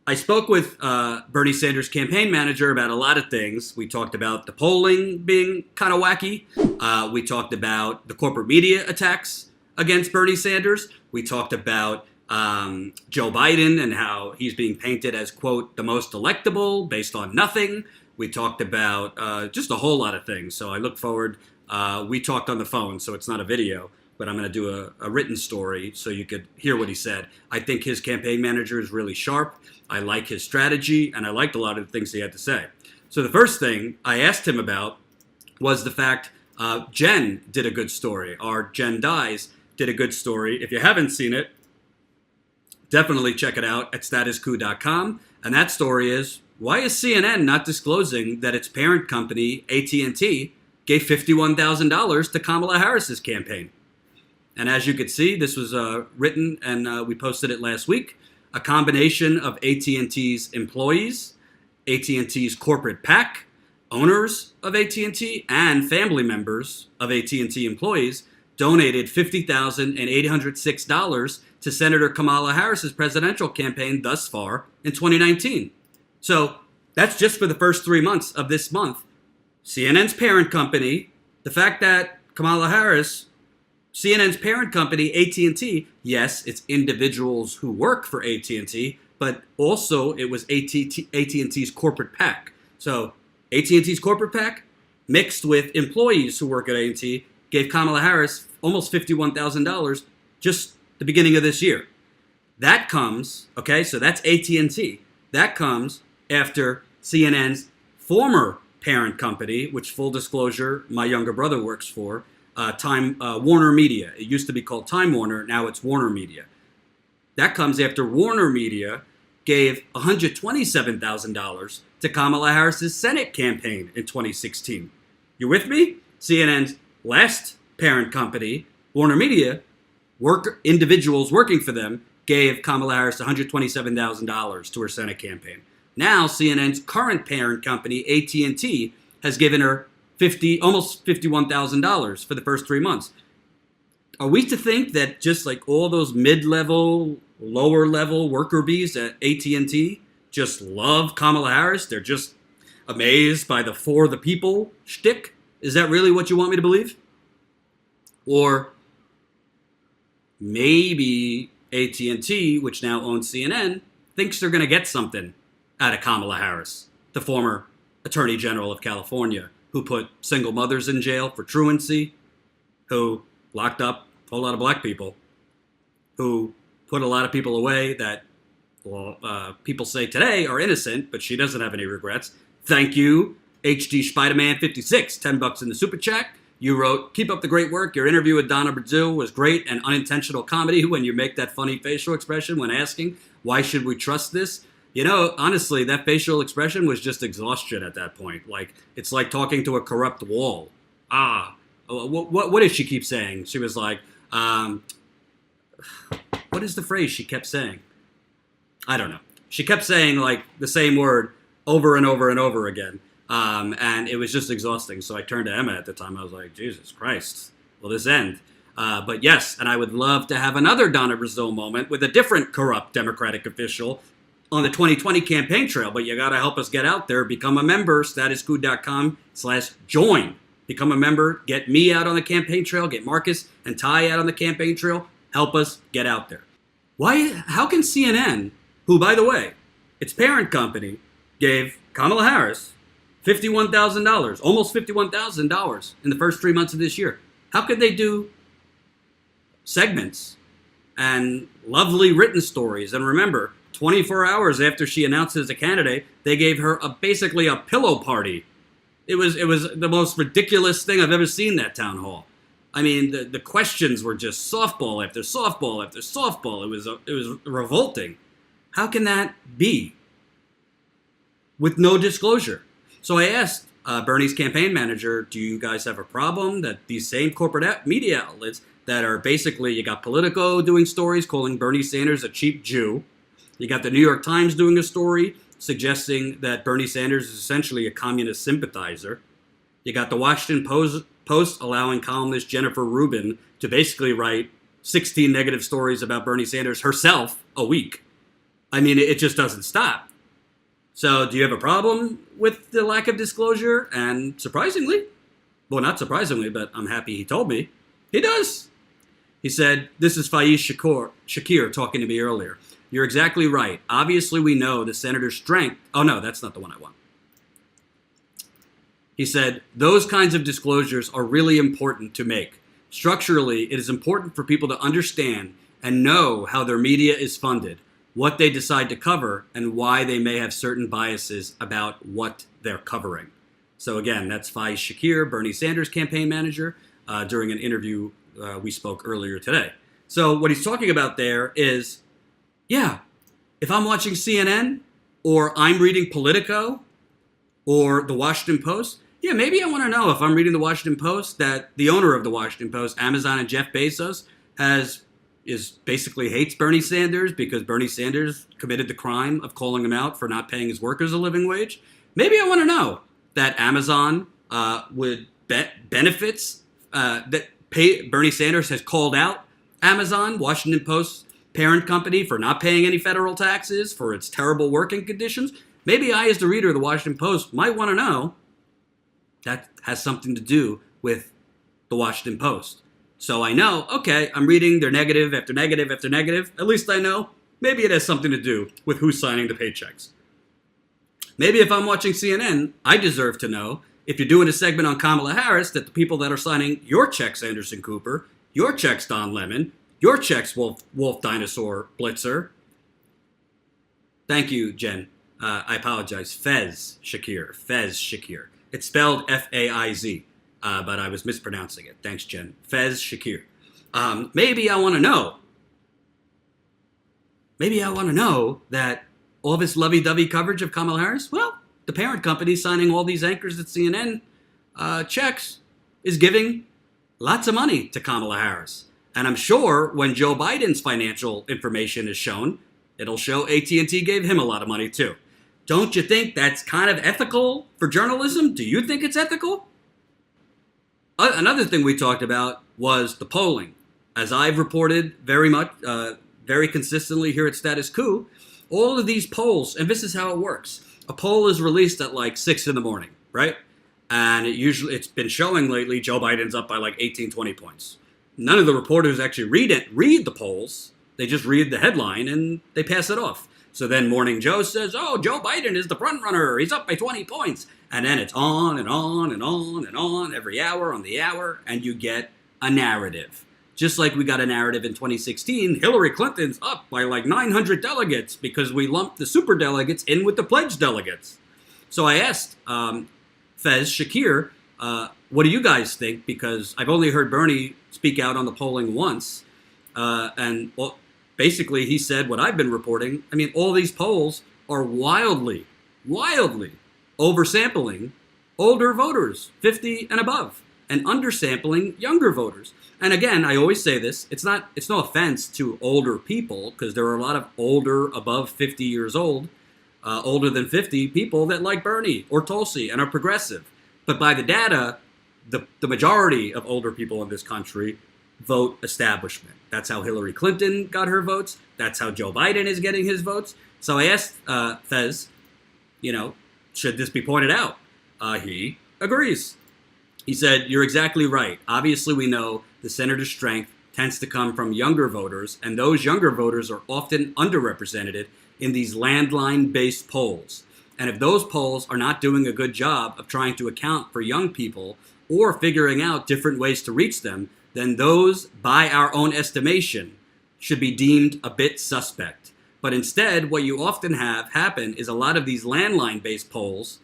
I spoke with Bernie Sanders' campaign manager about a lot of things. We talked about the polling being kind of wacky. We talked about the corporate media attacks against Bernie Sanders. We talked about Joe Biden and how he's being painted as, quote, the most electable based on nothing. We talked about just a whole lot of things. So I look forward. We talked on the phone, so it's not a video, but I'm going to do a written story so you could hear what he said. I think his campaign manager is really sharp. I like his strategy, and I liked a lot of the things he had to say. So the first thing I asked him about was the fact Jen did a good story. Our Jen Dies did a good story. If you haven't seen it, definitely check it out at statuscoup.com. And that story is, why is CNN not disclosing that its parent company, AT&T, gave $51,000 to Kamala Harris's campaign? And as you could see, this was written, and we posted it last week. A combination of AT&T's employees, AT&T's corporate PAC, owners of AT&T, and family members of AT&T employees donated $50,806 to Senator Kamala Harris's presidential campaign thus far in 2019. So that's just for the first 3 months of this month. CNN's parent company, the fact that Kamala Harris, CNN's parent company, AT&T, yes, it's individuals who work for AT&T, but also it was AT&T's corporate PAC. So AT&T's corporate PAC mixed with employees who work at AT&T gave Kamala Harris almost $51,000 just the beginning of this year. That comes, okay, so that's AT&T. That comes after CNN's former parent company, which, full disclosure, my younger brother works for, Warner Media. It used to be called Time Warner. Now it's Warner Media. That comes after Warner Media gave $127,000 to Kamala Harris's Senate campaign in 2016. You with me? CNN's last parent company, Warner Media, individuals working for them, gave Kamala Harris $127,000 to her Senate campaign. Now CNN's current parent company, AT&T, has given her almost $51,000 for the first 3 months. Are we to think that just like all those mid-level, lower-level worker bees at AT&T just love Kamala Harris? They're just amazed by the for the people shtick? Is that really what you want me to believe? Or maybe AT&T, which now owns CNN, thinks they're going to get something out of Kamala Harris, the former Attorney General of California, who put single mothers in jail for truancy, who locked up a whole lot of black people, who put a lot of people away that people say today are innocent, but she doesn't have any regrets. Thank you, HD Spider-Man 56, $10 in the super chat. You wrote, keep up the great work. Your interview with Donna Brazil was great and unintentional comedy when you make that funny facial expression when asking, why should we trust this? You know, honestly, that facial expression was just exhaustion at that point. Like, it's like talking to a corrupt wall. What did she keep saying? She was like, what is the phrase she kept saying? I don't know. She kept saying, like, the same word over and over and over again. And it was just exhausting. So I turned to Emma at the time. I was like, Jesus Christ, will this end? But yes, and I would love to have another Donna Brazil moment with a different corrupt Democratic official on the 2020 campaign trail. But you got to help us get out there. Become a member, statuscoup.com/join. Become a member. Get me out on the campaign trail. Get Marcus and Ty out on the campaign trail. Help us get out there. How can CNN, who, by the way, its parent company, gave Kamala Harris $51,000, almost $51,000 in the first 3 months of this year. How could they do segments and lovely written stories? And remember, 24 hours after she announced as a candidate, they gave her basically a pillow party. It was the most ridiculous thing I've ever seen, that town hall. I mean, the questions were just softball after softball after softball. It was revolting. How can that be with no disclosure? So I asked Bernie's campaign manager, do you guys have a problem that these same corporate media outlets that are basically, you got Politico doing stories calling Bernie Sanders a cheap Jew. You got the New York Times doing a story suggesting that Bernie Sanders is essentially a communist sympathizer. You got the Washington Post allowing columnist Jennifer Rubin to basically write 16 negative stories about Bernie Sanders herself a week. I mean, it just doesn't stop. So do you have a problem with the lack of disclosure? And surprisingly, well, not surprisingly, but I'm happy he told me, he does. He said, this is Faiz Shakir talking to me earlier. You're exactly right. Obviously, we know the senator's strength. Oh, no, that's not the one I want. He said, those kinds of disclosures are really important to make. Structurally, it is important for people to understand and know how their media is funded, what they decide to cover, and why they may have certain biases about what they're covering. So again, that's Faiz Shakir, Bernie Sanders' campaign manager, during an interview we spoke earlier today. So what he's talking about there is, yeah, if I'm watching CNN or I'm reading Politico or the Washington Post, yeah, maybe I want to know if I'm reading the Washington Post that the owner of the Washington Post, Amazon and Jeff Bezos, basically hates Bernie Sanders because Bernie Sanders committed the crime of calling him out for not paying his workers a living wage. Maybe I want to know that Amazon would benefits that Bernie Sanders has called out Amazon, Washington Post parent company, for not paying any federal taxes, for its terrible working conditions. Maybe I, as the reader of the Washington Post, might want to know that has something to do with the Washington Post. So I know, okay, I'm reading their negative after negative after negative. At least I know maybe it has something to do with who's signing the paychecks. Maybe if I'm watching CNN, I deserve to know, if you're doing a segment on Kamala Harris, that the people that are signing your checks, Anderson Cooper, your checks, Don Lemon, your checks, Wolf Dinosaur Blitzer. Thank you, Jen. I apologize. Faiz Shakir. It's spelled F-A-I-Z, but I was mispronouncing it. Thanks, Jen. Faiz Shakir. Maybe I want to know. Maybe I want to know that all this lovey-dovey coverage of Kamala Harris, well, the parent company signing all these anchors at CNN checks is giving lots of money to Kamala Harris. And I'm sure when Joe Biden's financial information is shown, it'll show AT&T gave him a lot of money too. Don't you think that's kind of ethical for journalism? Do you think it's ethical? Another thing we talked about was the polling. As I've reported very consistently here at Status Quo, all of these polls, and this is how it works. A poll is released at like 6 in the morning, right? And it's been showing lately Joe Biden's up by like 18, 20 points. None of the reporters actually read the polls. They just read the headline and they pass it off. So then Morning Joe says, oh, Joe Biden is the front runner. He's up by 20 points. And then it's on and on and on and on every hour on the hour. And you get a narrative. Just like we got a narrative in 2016, Hillary Clinton's up by like 900 delegates because we lumped the super delegates in with the pledged delegates. So I asked Faiz Shakir, what do you guys think? Because I've only heard Bernie speak out on the polling once. And basically he said what I've been reporting. I mean, all these polls are wildly oversampling older voters, 50 and above, and undersampling younger voters. And again, I always say this, it's no offense to older people, because there are a lot of older, above 50 years old, older than 50 people that like Bernie or Tulsi and are progressive. But by the data, the majority of older people in this country vote establishment. That's how Hillary Clinton got her votes. That's how Joe Biden is getting his votes. So I asked Faiz, should this be pointed out? He agrees. He said, you're exactly right. Obviously, we know the senator's strength tends to come from younger voters, and those younger voters are often underrepresented in these landline-based polls. And if those polls are not doing a good job of trying to account for young people or figuring out different ways to reach them, then those, by our own estimation, should be deemed a bit suspect. But instead, what you often have happen is a lot of these landline-based polls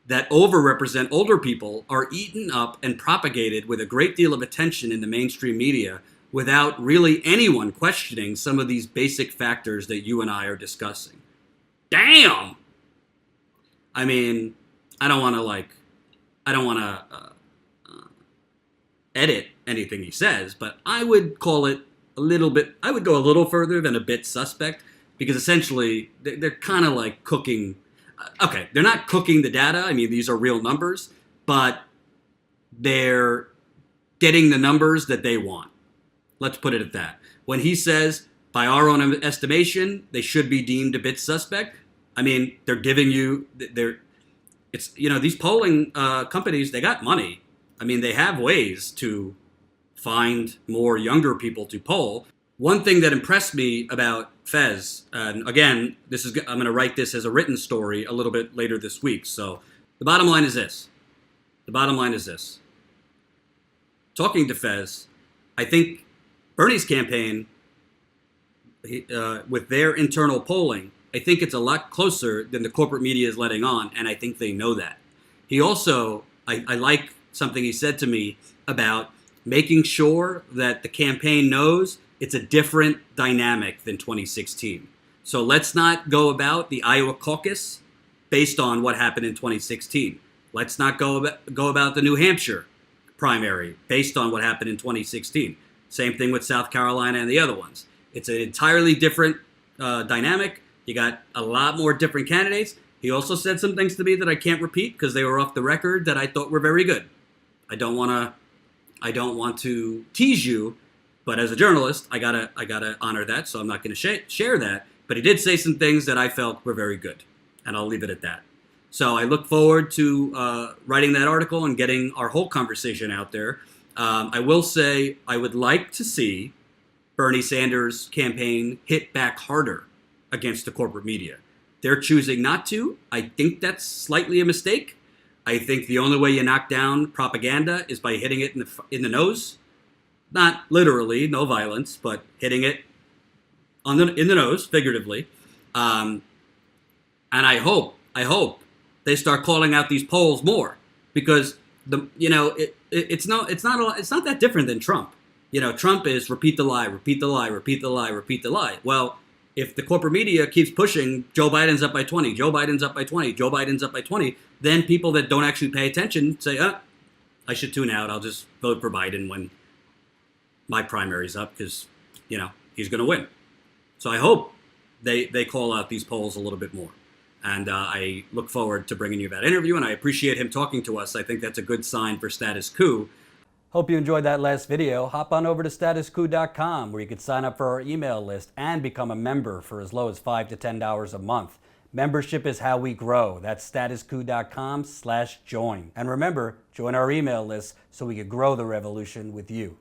that overrepresent older people are eaten up and propagated with a great deal of attention in the mainstream media without really anyone questioning some of these basic factors that you and I are discussing. Damn! I mean, I don't want to edit anything he says, but I would call it I would go a little further than a bit suspect, because essentially they're kind of like cooking. Okay, they're not cooking the data. I mean, these are real numbers, but they're getting the numbers that they want. Let's put it at that. When he says by our own estimation, they should be deemed a bit suspect. I mean, they're giving you, these polling companies, they got money. I mean, they have ways to find more younger people to poll. One thing that impressed me about Faiz, and again, I'm going to write this as a written story a little bit later this week. So the bottom line is this. Talking to Faiz, I think Bernie's campaign, with their internal polling, I think it's a lot closer than the corporate media is letting on, and I think they know that. He also, I like something he said to me about making sure that the campaign knows it's a different dynamic than 2016. So let's not go about the Iowa caucus based on what happened in 2016. Let's not go about the New Hampshire primary based on what happened in 2016. Same thing with South Carolina and the other ones. It's an entirely different dynamic. You got a lot more different candidates. He also said some things to me that I can't repeat because they were off the record that I thought were very good. I don't want to tease you, but as a journalist, I gotta honor that, so I'm not going to share that. But he did say some things that I felt were very good, and I'll leave it at that. So I look forward to writing that article and getting our whole conversation out there. I will say I would like to see Bernie Sanders' campaign hit back harder against the corporate media. They're choosing not to. I think that's slightly a mistake. I think the only way you knock down propaganda is by hitting it in the nose. Not literally, no violence, but hitting it in the nose, figuratively. And I hope they start calling out these polls more, because it's not that different than Trump. Trump is repeat the lie, repeat the lie, repeat the lie, repeat the lie. Well, if the corporate media keeps pushing Joe Biden's up by 20, Joe Biden's up by 20, Joe Biden's up by 20, then people that don't actually pay attention say, I should tune out. I'll just vote for Biden when my primary's up because, he's going to win. So I hope they call out these polls a little bit more. And I look forward to bringing you that interview, and I appreciate him talking to us. I think that's a good sign for Status Coup. Hope you enjoyed that last video. Hop on over to statuscoup.com where you can sign up for our email list and become a member for as low as $5 to $10 a month. Membership is how we grow. That's statuscoup.com/join. And remember, join our email list so we can grow the revolution with you.